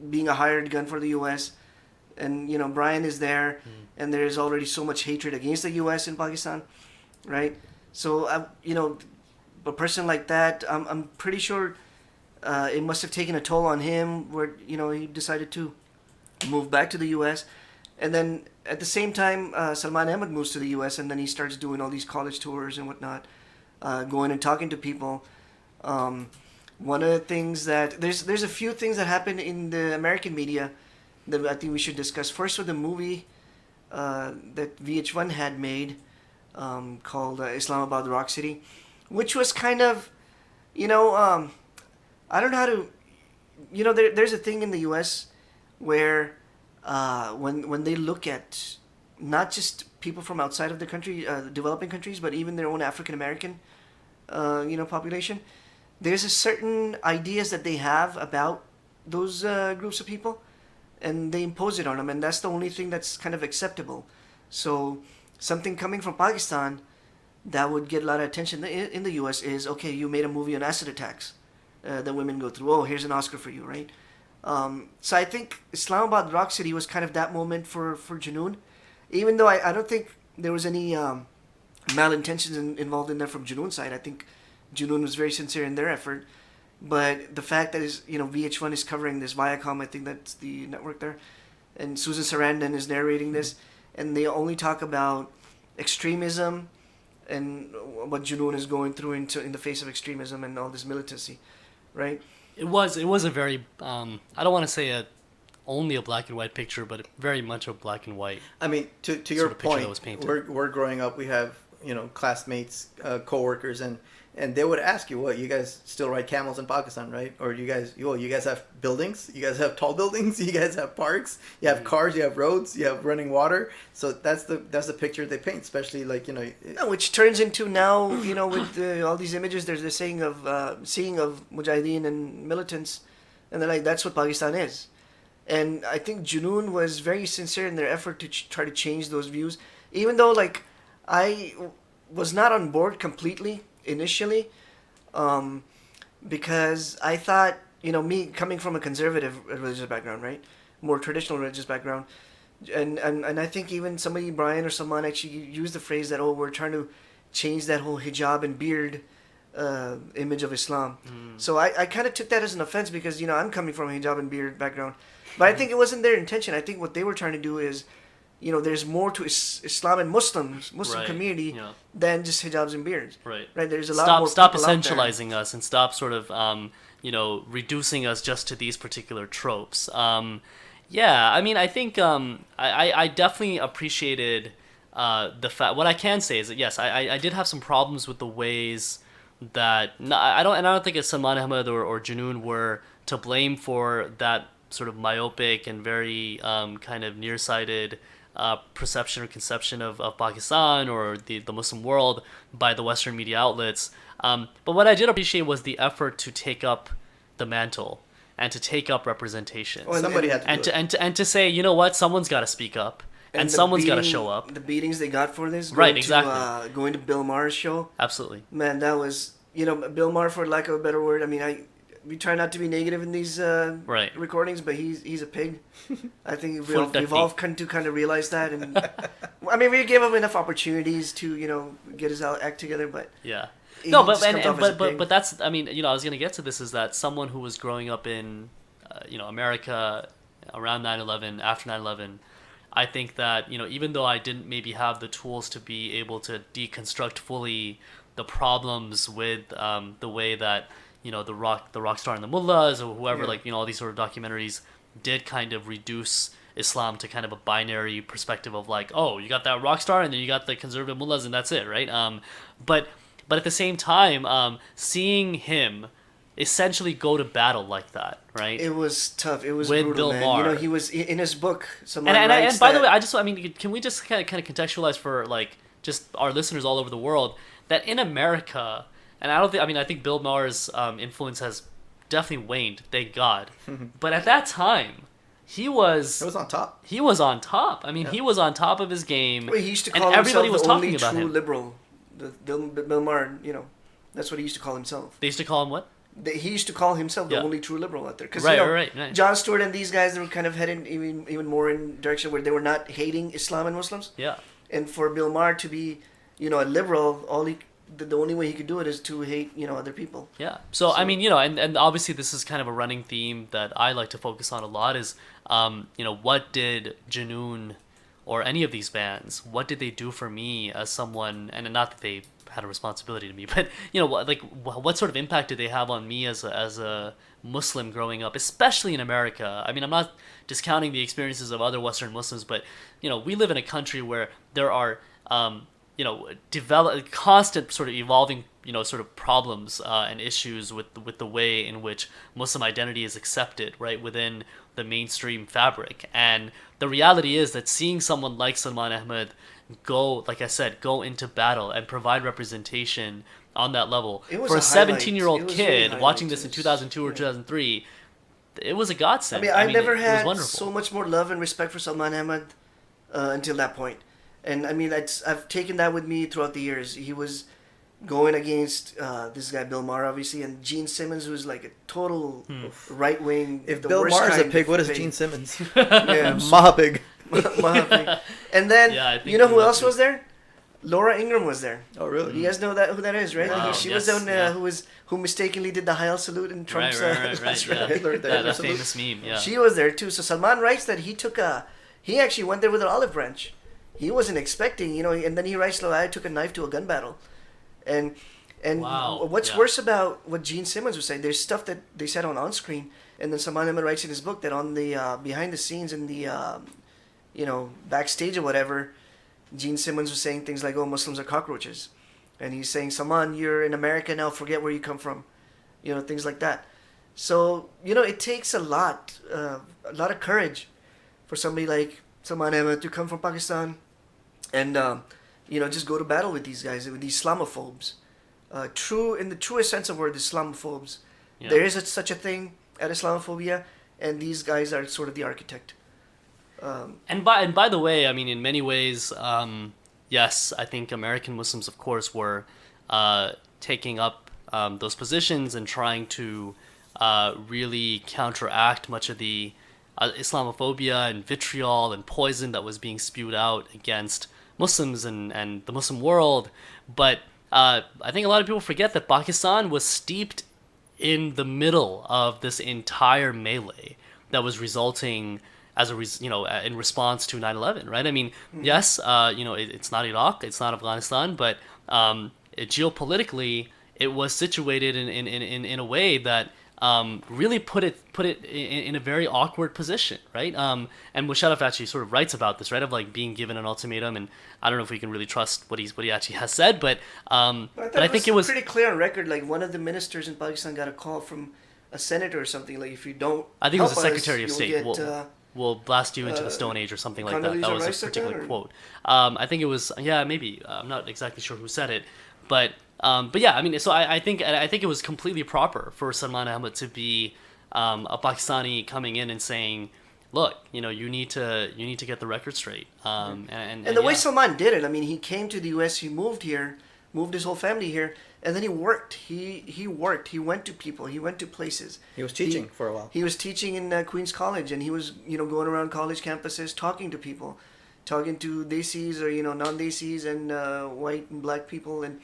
being a hired gun for the U.S. And, Brian is there, and there is already so much hatred against the U.S. in Pakistan, right? So, a person like that, I'm pretty sure it must have taken a toll on him where, he decided to move back to the U.S. And then at the same time, Salman Ahmed moves to the U.S. and then he starts doing all these college tours and whatnot, going and talking to people. One of the things that there's a few things that happen in the American media that I think we should discuss. First, with the movie that VH1 had made called Islamabad Rock City, which was kind of, you know, I don't know how to, there's a thing in the U.S. where when they look at not just people from outside of the country, developing countries, but even their own African American, population, there's a certain ideas that they have about those groups of people, and they impose it on them, and that's the only thing that's kind of acceptable. So something coming from Pakistan that would get a lot of attention in the U.S. is, okay, you made a movie on acid attacks that women go through. Oh, here's an Oscar for you, right? So I think Islamabad Rock City was kind of that moment for Junoon, even though I don't think there was any malintentions involved in that from Junoon's side. I think Junoon was very sincere in their effort. But the fact that VH1 is covering this, Viacom, I think that's the network there, and Susan Sarandon is narrating this, and they only talk about extremism and what Junoon is going through in the face of extremism and all this militancy, right? It was a very I don't want to say only a black and white picture, but very much a black and white. I mean, to your point, that was painted. we're growing up. We have classmates, coworkers, and they would ask you, what, you guys still ride camels in Pakistan, right? Or you guys have buildings? You guys have tall buildings? You guys have parks? You have cars? You have roads? You have running water? So that's the picture they paint, especially which turns into now, with all these images, there's this saying of seeing of mujahideen and militants, and they're like, that's what Pakistan is. And I think Junoon was very sincere in their effort to try to change those views, even though I was not on board completely initially, because I thought, me coming from a conservative religious background, right, more traditional religious background, and I think even somebody, Brian or someone, actually used the phrase that, we're trying to change that whole hijab and beard image of Islam. So I kind of took that as an offense because I'm coming from a hijab and beard background, but I think it wasn't their intention. I think what they were trying to do is, there's more to Islam and Muslim right. Community than just hijabs and beards. Right. Right. There's a lot more. Stop people essentializing us and stop sort of reducing us just to these particular tropes. Yeah. I mean, I think I definitely appreciated the fact. What I can say is that yes, I did have some problems with the ways that I don't think it's Salman Ahmed or Junoon were to blame for that sort of myopic and very kind of nearsighted perception or conception of Pakistan or the Muslim world by the Western media outlets. But what I did appreciate was the effort to take up the mantle and to take up representation. Somebody had to do it. And to say, you know what, someo's got to speak up and someone's got to show up. The beatings they got for this, right? Exactly. Going to Bill Maher's show. Absolutely. Man, that was Bill Maher, for lack of a better word. I mean, we try not to be negative in these recordings, but he's a pig. I think we've all come to kind of realize that, and I mean, we gave him enough opportunities to get his act together, but yeah. No, but that's, I mean, I was gonna get to this, is that someone who was growing up in America around 9/11, after 9/11, I think that even though I didn't maybe have the tools to be able to deconstruct fully the problems with the way that the rock star and the mullahs or whoever, all these sort of documentaries did kind of reduce Islam to kind of a binary perspective of you got that rock star and then you got the conservative mullahs and that's it, right? But at the same time, seeing him essentially go to battle like that, right? It was tough. It was with brutal, Bill man. Maher. He was in his book. And by the way, can we just kind of contextualize for just our listeners all over the world that in America, and I think Bill Maher's influence has definitely waned, thank God. But at that time, he was on top. He was on top. I mean, he was on top of his game. Well, he used to call everybody himself was the talking only about true him. liberal. Bill Maher, that's what he used to call himself. They used to call him what? He used to call himself the only true liberal out there. Cause, right. Jon Stewart and these guys, they were kind of heading even more in direction where they were not hating Islam and Muslims. Yeah. And for Bill Maher to be, a liberal, the only way he could do it is to hate, other people. Yeah. So I mean, and obviously this is kind of a running theme that I like to focus on a lot is, what did Junoon or any of these bands, what did they do for me as someone, and not that they had a responsibility to me. But what sort of impact did they have on me as a Muslim growing up, especially in America? I mean, I'm not discounting the experiences of other Western Muslims, but we live in a country where there are develop constant sort of evolving sort of problems and issues with the way in which Muslim identity is accepted right within the mainstream fabric. And the reality is that seeing someone like Salman Ahmed go, like I said, go into battle and provide representation on that level for a 17-year-old kid really watching this in 2002 or 2003, it was a godsend. I never had so much more love and respect for Salman Ahmed until that point. And I mean, I've taken that with me throughout the years. He was going against this guy Bill Maher, obviously, and Gene Simmons, who's like a total right wing. If Bill Maher's a pig, what is Gene Simmons? Yeah, Mahapig. Mahapig. And then who else was there? Laura Ingraham was there. Oh, really? You guys know who that is, right? Wow. She was on who mistakenly did the Heil salute in Trump's right. Hitler that famous meme. Yeah, she was there too. So Salman writes that he actually went there with an olive branch. He wasn't expecting, and then he writes, I took a knife to a gun battle. And wow. What's worse about what Gene Simmons was saying, there's stuff that they said on screen, and then Salman Ahmed writes in his book that on the behind the scenes in the, backstage or whatever, Gene Simmons was saying things like, Muslims are cockroaches. And he's saying, Salman, you're in America now, forget where you come from. Things like that. So, it takes a lot of courage for somebody like Salman Ahmed to come from Pakistan and, just go to battle with these guys, with these Islamophobes. In the truest sense of the word, the Islamophobes. Yeah. There is such a thing at Islamophobia, and these guys are sort of the architect. And by the way, I mean, in many ways, yes, I think American Muslims, of course, were taking up those positions and trying to really counteract much of the Islamophobia and vitriol and poison that was being spewed out against Muslims and the Muslim world. But I think a lot of people forget that Pakistan was steeped in the middle of this entire melee that was resulting as in response to 9/11, right? I mean, yes, it's not Iraq, it's not Afghanistan, but geopolitically, it was situated in a way that really put it in a very awkward position, right? And Musharraf actually sort of writes about this, right? Of like being given an ultimatum, and I don't know if we can really trust what he actually has said, but I think it was pretty clear on record. Like one of the ministers in Pakistan got a call from a senator or something. Like if you don't, I think it was the Secretary of State. Get, we'll blast you into the Stone Age or something like that. That was a particular quote. I think it was maybe I'm not exactly sure who said it, but yeah, I mean, so I think it was completely proper for Salman Ahmed to be a Pakistani coming in and saying, look, you need to get the record straight. And the way Salman did it, I mean, he came to the U.S., he moved here, moved his whole family here, and then he worked. He worked. He went to people. He went to places. He was teaching for a while. He was teaching in Queens College, and he was going around college campuses talking to people, talking to Desis or non-Desis and white and black people and.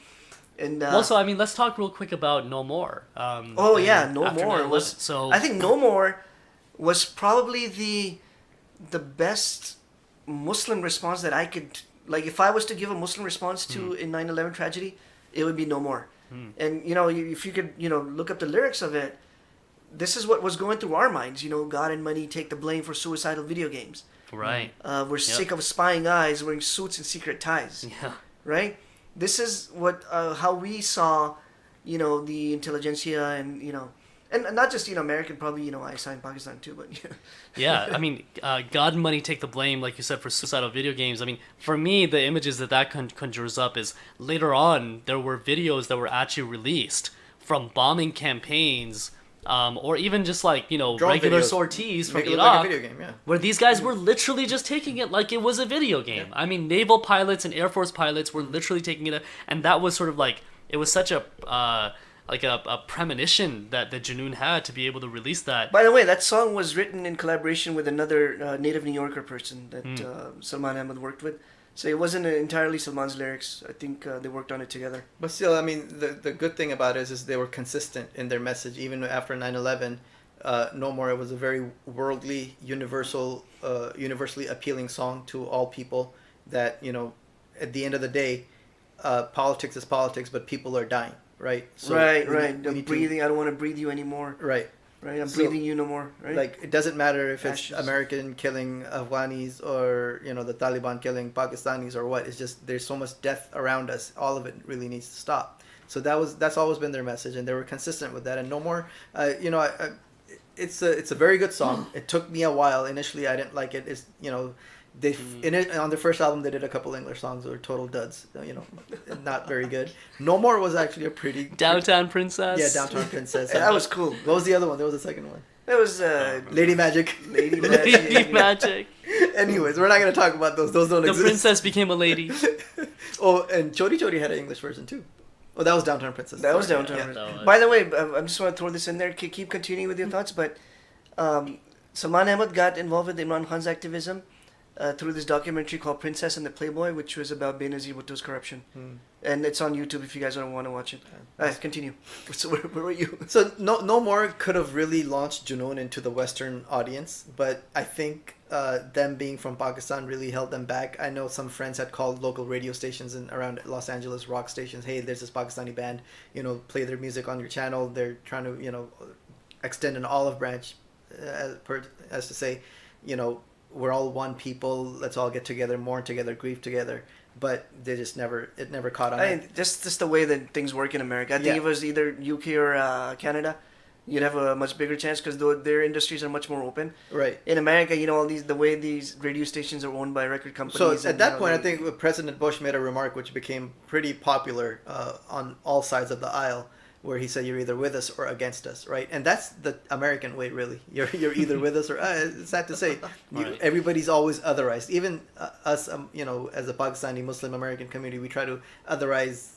Also, I mean, let's talk real quick about No More. No More was. So I think No More was probably the best Muslim response that I could like. If I was to give a Muslim response to a 9/11 tragedy, it would be No More. And if you could look up the lyrics of it, this is what was going through our minds. God and money take the blame for suicidal video games. Right. We're sick of spying eyes wearing suits and secret ties. Yeah. Right. This is what how we saw, the intelligentsia and and not just American, probably ISI in Pakistan too, but yeah, I mean, God and money take the blame, like you said, for suicidal video games. I mean, for me, the images that conjures up is later on there were videos that were actually released from bombing campaigns. Or even just like regular videos. Sorties from Iraq, like a video game, yeah. Where these guys were literally just taking it like it was a video game. Yeah. I mean, naval pilots and Air Force pilots were literally taking it, and that was sort of like it was such a premonition that Junoon had to be able to release that. By the way, that song was written in collaboration with another native New Yorker person that Salman Ahmed worked with. So it wasn't entirely Salman's lyrics. I think they worked on it together. But still, I mean, the good thing about it is they were consistent in their message. Even after 9/11, No More, it was a very worldly, universally appealing song to all people that, at the end of the day, politics is politics, but people are dying, right? So right. we I'm need breathing. I don't want to breathe you anymore. Right. Right. I'm So, breathing you no more. Right. Like, it doesn't matter if it's Ashes. American killing Afghanis or the Taliban killing Pakistanis or what. It's just there's so much death around us. All of it really needs to stop. So that's always been their message, and they were consistent with that. And no more. It's a very good song. It took me a while initially. I didn't like it. It's they in it on their first album they did a couple English songs that were total duds. Not very good. No More was actually a pretty Downtown Princess. Yeah, Downtown Princess. That was cool. What was the other one? There was a second one. That was Lady Magic. Lady Lady Magic. Magic. Anyways, we're not gonna talk about those. Those don't The exist. princess became a lady. Oh, and Chori Chori had an English version too. Oh, that was Downtown Princess. That was Sorry, Downtown. yeah. That was- By the way, I just want to throw this in there. Keep continuing with your thoughts, but Salman Ahmed got involved with Imran Khan's activism through this documentary called Princess and the Playboy, which was about Benazir Bhutto's corruption. And it's on YouTube if you guys don't want to watch it. Continue. So where were you? So no More could have really launched Junoon into the Western audience, but I think them being from Pakistan really held them back. I know some friends had called local radio stations in around Los Angeles, rock stations. Hey, there's this Pakistani band. Play their music on your channel. They're trying to extend an olive branch, as to say, we're all one people. Let's all get together, mourn together, grieve together. But they just it never caught on. I mean, just the way that things work in America. I think if it was either UK or Canada, you'd have a much bigger chance because their industries are much more open. Right. In America, the way these radio stations are owned by record companies. So at that point, I think President Bush made a remark which became pretty popular on all sides of the aisle, where he said, "You're either with us or against us," right? And that's the American way, really. You're either with us or it's sad to say, Right. everybody's always otherized. Even us, as a Pakistani Muslim American community, we try to otherize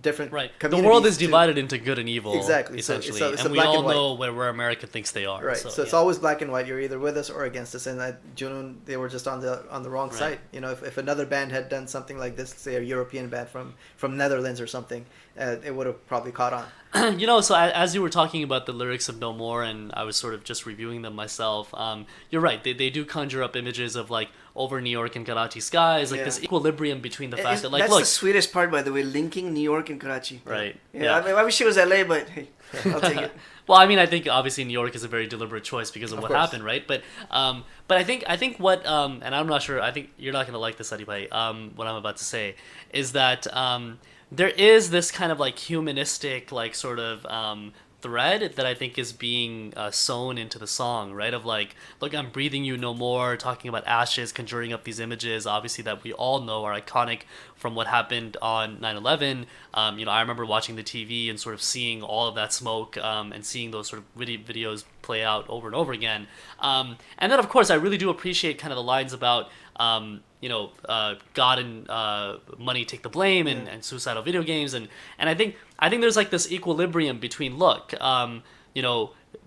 different Right. The communities world is to- divided into good and evil. Exactly. So Essentially. it's a and we black all and white. know where America thinks they are. Right. So it's yeah. always black and white. You're either with us or against us. And at Junoon, they were just on the wrong Right. side. If another band had done something like this, say a European band from Netherlands or something, it would have probably caught on. So as you were talking about the lyrics of No More, and I was sort of just reviewing them myself, you're right. They do conjure up images of like over New York and Karachi skies, like Yeah. this equilibrium between the fact that like that's look, the sweetest part, by the way, linking New York and Karachi. right, Yeah. I mean, I wish it was LA, but hey, I'll take it. Well, I mean, I think obviously New York is a very deliberate choice because of what course. happened, right? But I think what and I'm not sure. I think you're not gonna like this anyway. What I'm about to say is that there is this kind of like humanistic like sort of thread that I think is being sewn into the song, right? Of like, look, I'm breathing you no more, talking about ashes, conjuring up these images, obviously that we all know are iconic from what happened on 9/11. I remember watching the TV and sort of seeing all of that smoke and seeing those sort of videos play out over and over again. And then, of course, I really do appreciate kind of the lines about God and money take the blame and suicidal video games and I think there's like this equilibrium between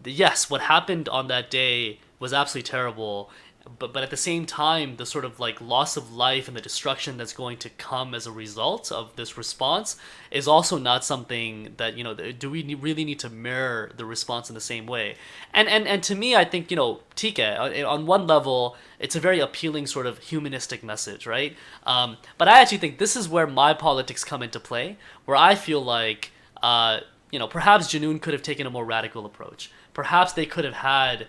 yes, what happened on that day was absolutely terrible, but at the same time the sort of like loss of life and the destruction that's going to come as a result of this response is also not something that do we really need to mirror the response in the same way. And to me, I think Tika on one level it's a very appealing sort of humanistic message, right? But I actually think this is where my politics come into play, where I feel like perhaps Junoon could have taken a more radical approach. Perhaps they could have had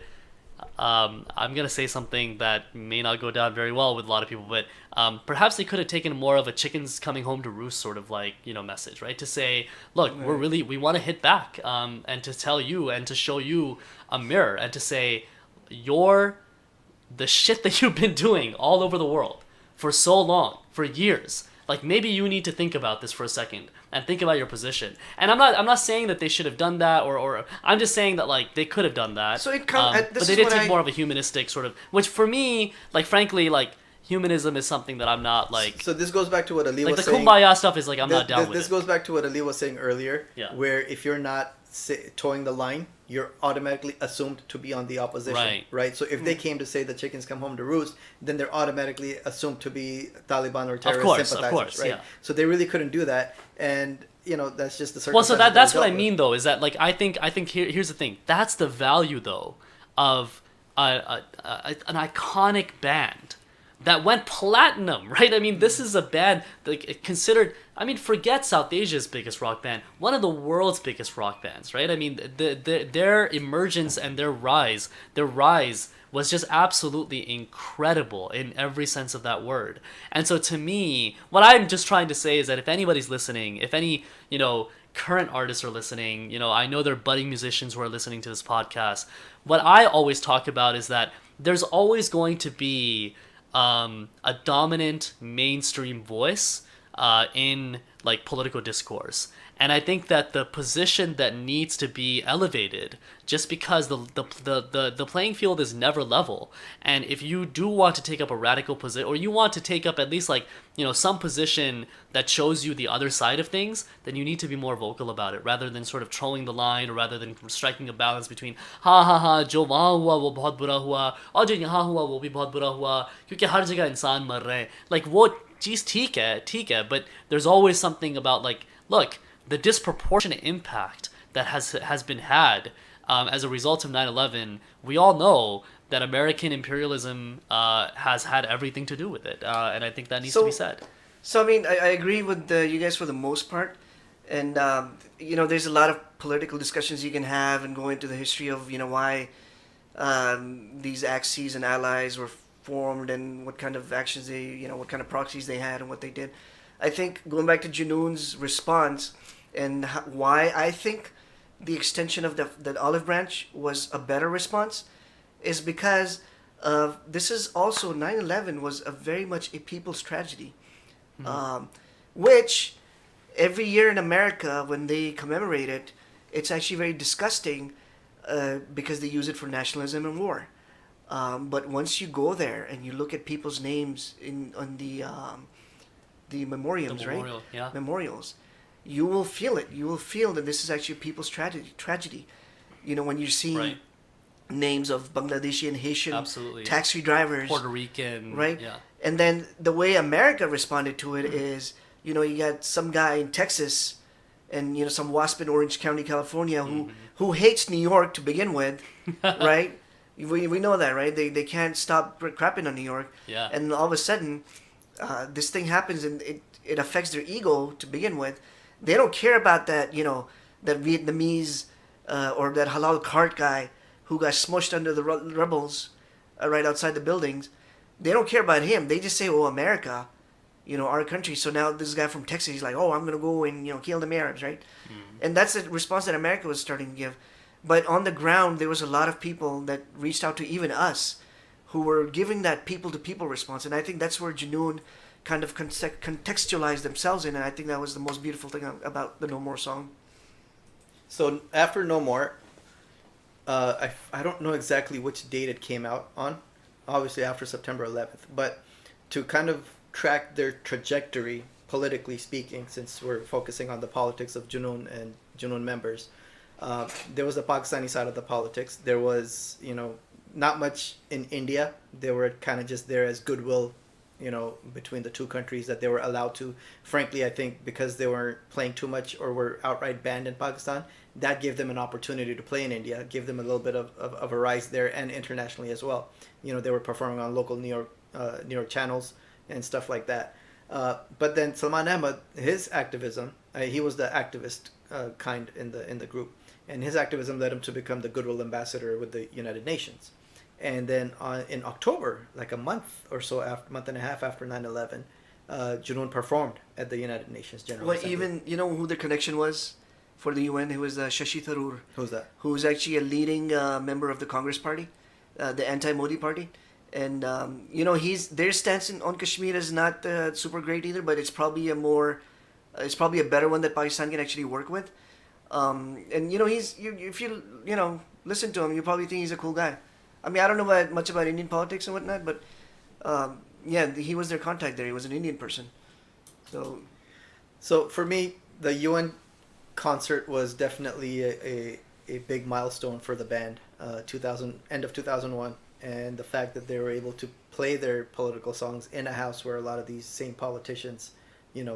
I'm going to say something that may not go down very well with a lot of people, but perhaps they could have taken more of a chickens coming home to roost sort of like, message, right? To say, look, we want to hit back and to tell you and to show you a mirror and to say, the shit that you've been doing all over the world for so long, for years, like maybe you need to think about this for a second and think about your position. And I'm not saying that they should have done that or I'm just saying that like they could have done that. So but they did take more of a humanistic sort of, which for me, like frankly, like humanism is something that I'm not like. So this goes back to what Ali like was the saying. kumbaya stuff is like I'm not down with. This goes back to what Ali was saying earlier, Yeah. where if you're not towing the line, you're automatically assumed to be on the opposition, Right. So if they came to say the chickens come home to roost, then they're automatically assumed to be Taliban or terrorist sympathizers, of course, right? yeah. So they really couldn't do that, and that's just the circumstance. Well, so that's what I with. mean though, is that like I think here's the thing. That's the value though of an iconic band that went platinum, right? I mean, this is a band like considered. I mean, forget South Asia's biggest rock band, one of the world's biggest rock bands, right? I mean, their emergence and their rise was just absolutely incredible in every sense of that word. And so, to me, what I'm just trying to say is that if anybody's listening, if any current artists are listening, I know there are budding musicians who are listening to this podcast. What I always talk about is that there's always going to be a dominant mainstream voice in like political discourse, and I think that the position that needs to be elevated, just because the playing field is never level, and if you do want to take up a radical position, or you want to take up at least like some position that shows you the other side of things, then you need to be more vocal about it, rather than sort of trolling the line, or rather than striking a balance between ha ha ha जो वहाँ हुआ वो बहुत बुरा हुआ और जो यहाँ हुआ वो भी बहुत बुरा हुआ क्योंकि हर जगह इंसान मर रहे हैं, like वो चीज़ ठीक है, but there's always something about like, look, the disproportionate impact that has been had as a result of 9/11. We all know that American imperialism has had everything to do with it, and I think that needs to be said. So I mean, I agree with you guys for the most part, and there's a lot of political discussions you can have and go into the history of why these axes and allies were formed and what kind of actions they what kind of proxies they had and what they did. I think going back to Junoon's response and why I think the extension of the olive branch was a better response is because this is also 9/11 was a very much a people's tragedy, which every year in America when they commemorate it, it's actually very disgusting because they use it for nationalism and war. But once you go there and you look at people's names on the memoriams, The memorial, right? yeah. Memorials. You will feel it. You will feel that this is actually people's tragedy. When you see Right. names of Bangladeshi and Haitian Absolutely. taxi drivers, Puerto Rican, right? Yeah. And then the way America responded to it is, you got some guy in Texas and some wasp in Orange County, California, who hates New York to begin with, right? We know that, right? They can't stop crapping on New York. Yeah. And all of a sudden, this thing happens and it affects their ego to begin with. They don't care about that, that Vietnamese or that halal cart guy who got smushed under the rebels right outside the buildings. They don't care about him. They just say, oh, America, our country. So now this guy from Texas, he's like, oh, I'm going to go and, kill them Arabs, right? And that's the response that America was starting to give. But on the ground, there was a lot of people that reached out to even us who were giving that people-to-people response. And I think that's where Junoon kind of contextualized themselves in, and I think that was the most beautiful thing about the No More song. So after No More, I don't know exactly which date it came out on, obviously after September 11th, but to kind of track their trajectory, politically speaking, since we're focusing on the politics of Junoon and Junoon members, there was the Pakistani side of the politics. There was, not much in India. They were kind of just there as goodwill, between the two countries that they were allowed to. Frankly, I think because they were playing too much or were outright banned in Pakistan, that gave them an opportunity to play in India, give them a little bit of a rise there and internationally as well. They were performing on local New York channels and stuff like that. But then Salman Ahmad, his activism, he was the activist kind in the group, and his activism led him to become the goodwill ambassador with the United Nations. And then in October, like a month or so, month and a half after 9/11, Junoon performed at the United Nations General Assembly. Even, who the connection was for the UN? It was Shashi Tharoor. Who's that? Who was actually a leading member of the Congress Party, the anti-Modi party. And, their stance on Kashmir is not super great either, but it's probably it's probably a better one that Pakistan can actually work with. And, if you listen to him, you probably think he's a cool guy. I mean, I don't know much about Indian politics and whatnot, but he was their contact there. He was an Indian person. So for me, the UN concert was definitely a big milestone for the band. End of 2001, and the fact that they were able to play their political songs in a house where a lot of these same politicians,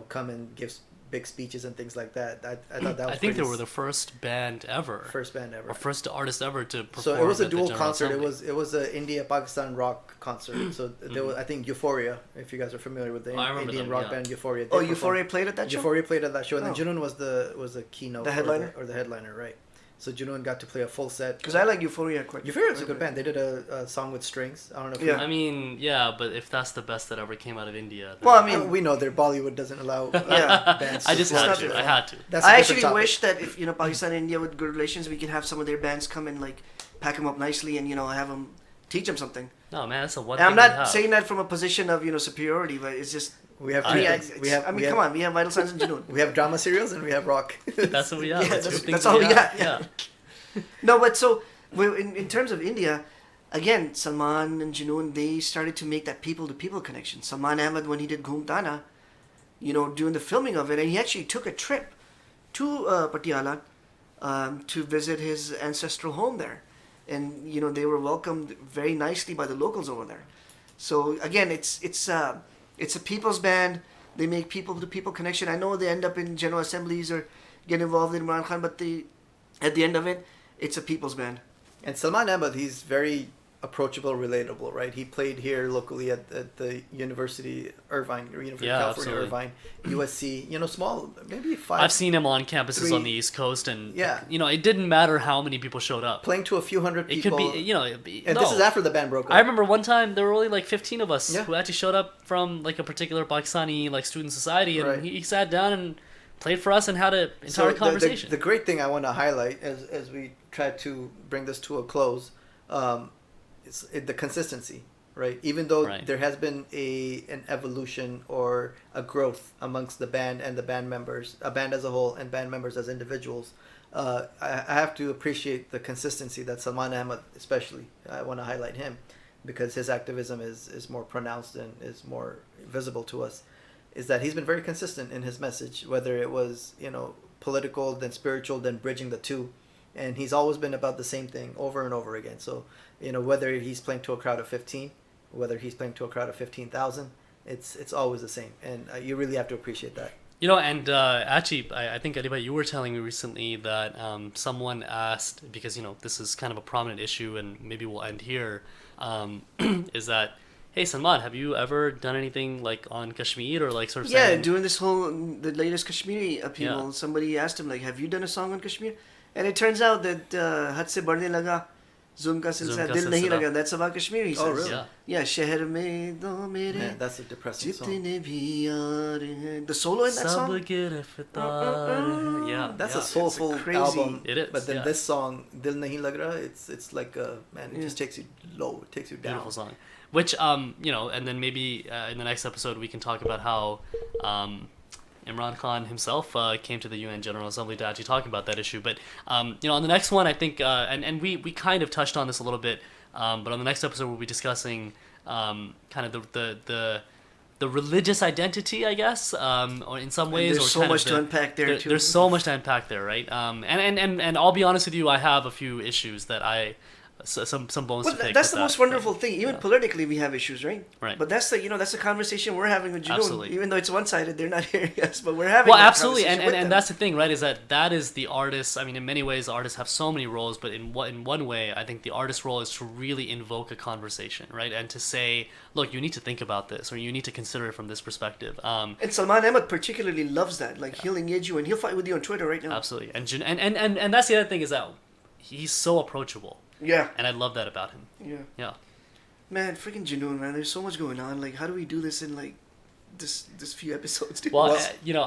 come and give big speeches and things like that. I thought that was I think they pretty were the first band ever. first band ever. Or first artist ever to perform. So it was a at the dual General concert. Assembly. It was a India Pakistan rock concert. So there was, I think, Euphoria. If you guys are familiar with the I remember Indian them, rock yeah. band Euphoria. Oh, they Euphoria performed- played at that show? Euphoria played at that show, and then Oh. Junoon was the keynote, The headliner? or the headliner, right? So Junoon got to play a full set. Because I like Euphoria quite. Euphoria is a good band. They did a song with strings. I don't know if Yeah. I mean, yeah, but if that's the best that ever came out of India, then Well, I I mean, mean, we know their Bollywood doesn't allow Yeah. bands. I to just fly. had not to. the- I had to. That's a I different actually topic. wish that if Pakistan and India with good relations, we can have some of their bands come and like pack them up nicely and have them teach them something. No, man, that's the one And thing I'm we not have. saying that from a position of superiority, but it's just. We have I two mean, things. come on, we have Vital Signs and Junoon. We have drama serials and we have rock. That's what we have. Yeah, That's, that's- two things that's all we have. got, Yeah. No, but so in terms of India, again, Salman and Junoon, they started to make that people-to-people connection. Salman Ahmed, when he did Ghoomtana, doing the filming of it, and he actually took a trip to Patiala to visit his ancestral home there. And, they were welcomed very nicely by the locals over there. So, again, it's a people's band. They make people-to-people connection. I know they end up in General Assemblies or get involved in Imran Khan, but at the end of it, it's a people's band. And Salman Ahmed, he's very approachable, relatable, right? He played here locally at the University Irvine, or University Yeah, of California, absolutely. Irvine, USC. Small, maybe five. I've seen him on campuses three- on the East Coast, and Yeah. it didn't matter how many people showed up. playing to a few hundred It people. could be, it'd be, and no. this is after the band broke up. I remember one time there were only like 15 of us Yeah. who actually showed up from like a particular Pakistani like student society, and Right. he sat down and played for us and had an So entire conversation. The great thing I want to highlight as we try to bring this to a close, is the consistency, right? Even though Right. there has been an evolution or a growth amongst the band and the band members, a band as a whole and band members as individuals, I have to appreciate the consistency that Salman Ahmed, especially, I want to highlight him because his activism is more pronounced and is more visible to us, is that he's been very consistent in his message, whether it was, political, then spiritual, then bridging the two. And he's always been about the same thing over and over again. So, whether he's playing to a crowd of 15, whether he's playing to a crowd of 15,000, it's always the same. And you really have to appreciate that. And actually, I think, Adiba, you were telling me recently that someone asked, because, this is kind of a prominent issue, and maybe we'll end here, is that, hey, Salman, have you ever done anything, like, on Kashmir, or, like, sort of Yeah, saying... doing the latest Kashmiri upheaval, Yeah. somebody asked him, like, have you done a song on Kashmir? And it turns out that Had Se Badhne Laga, Zulm Ka Silsila, Zulm Ka Dil Nahi Silsila. Laga, that's about Kashmir, he says. Oh, really? Yeah. Yeah, Sheher Mein Do Mere Man, that's a depressing song. Jitne Bhi Yaar Hain. The solo in that Sab song? giraftar. Yeah. That's yeah. a soulful It's a crazy- album. It is, But then yeah. this song, Dil Nahi Lag Raha, it's like it Yeah. just takes you low. It takes you down. Beautiful song. Which, and then maybe in the next episode we can talk about how Imran Khan himself came to the UN General Assembly to actually talk about that issue. But, on the next one, I think, and we kind of touched on this a little bit, but on the next episode we'll be discussing kind of the religious identity, I guess, or in some ways. There's or so kind of much to unpack there, too. There's so much to unpack there, right? And I'll be honest with you, I have a few issues that some bones Well, to pick. that's with the most that, wonderful but, thing. Even yeah. politically, we have issues, right? Right. But that's the conversation we're having with Junoon. Absolutely. Even though it's one-sided, they're not hearing us, but we're having. Well, that absolutely, conversation with them. and that's the thing, right? Is that is the artist. I mean, in many ways, artists have so many roles, but in one way, I think the artist role is to really invoke a conversation, right? And to say, look, you need to think about this, or you need to consider it from this perspective. And Salman Ahmed particularly loves that. Like he'll engage you and he'll fight with you on Twitter right now. Absolutely, and that's the other thing is that he's so approachable, Yeah. and I love that about him. Yeah. Yeah. Man, freaking Junoon, man. There's so much going on. Like, how do we do this in like this few episodes, dude? Well,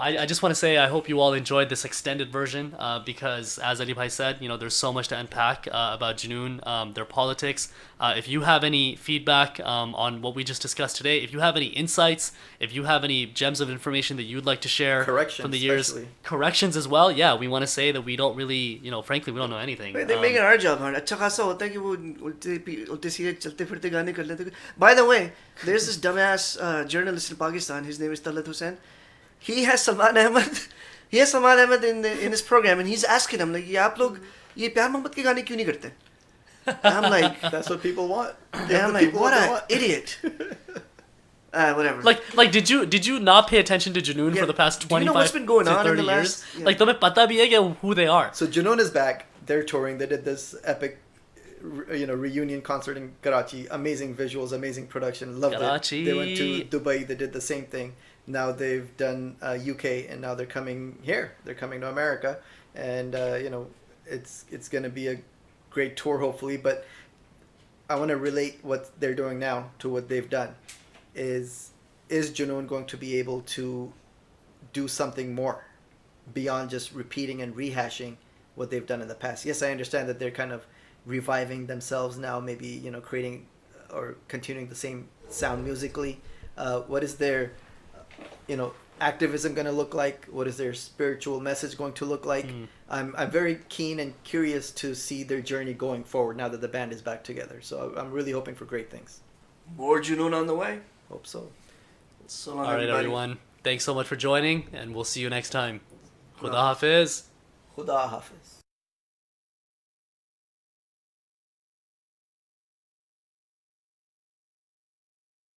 I just want to say I hope you all enjoyed this extended version because, as Adibhai said, there's so much to unpack about Junoon, their politics. If you have any feedback on what we just discussed today, if you have any insights, if you have any gems of information that you'd like to share Corrections, from the years, especially. corrections as well, yeah, we want to say that we don't really, frankly, we don't know anything. They're making our job hard. अच्छा खासा होता है कि वो उल्टे सीधे चलते फिरते गाने कर लेते. By the way, there's this dumbass journalist in Pakistan. His name is Talat Hussain. He has Salman Ahmed. He has Salman Ahmed in his program, and he's asking him like, "ये आप लोग ये प्यार मोहब्बत के गाने क्यों नहीं करते?" I'm like, That's what people want. and I'm like, what an idiot. Whatever. Like did you not pay attention to Junoon Yeah. for the past Do you 25 know what's been going to on in 30 the years? last- yeah. Like तुम्हें पता भी है कि who they are. So Junoon is back. They're touring. They did this epic, reunion concert in Karachi. Amazing visuals, amazing production. Loved Karachi. it. They went to Dubai. They did the same thing. Now they've done UK, and now they're coming here. They're coming to America, and it's gonna be a great tour, hopefully. But I want to relate what they're doing now to what they've done. Is Junoon going to be able to do something more beyond just repeating and rehashing what they've done in the past? Yes, I understand that they're kind of reviving themselves now, maybe creating or continuing the same sound musically. What is their activism going to look like? What is their spiritual message going to look like? I'm very keen and curious to see their journey going forward now that the band is back together. So I'm really hoping for great things. More Junoon on the way. Hope so. So long, All right, everybody. everyone. Thanks so much for joining, and we'll see you next time. Khuda Hafiz. Khuda Hafiz.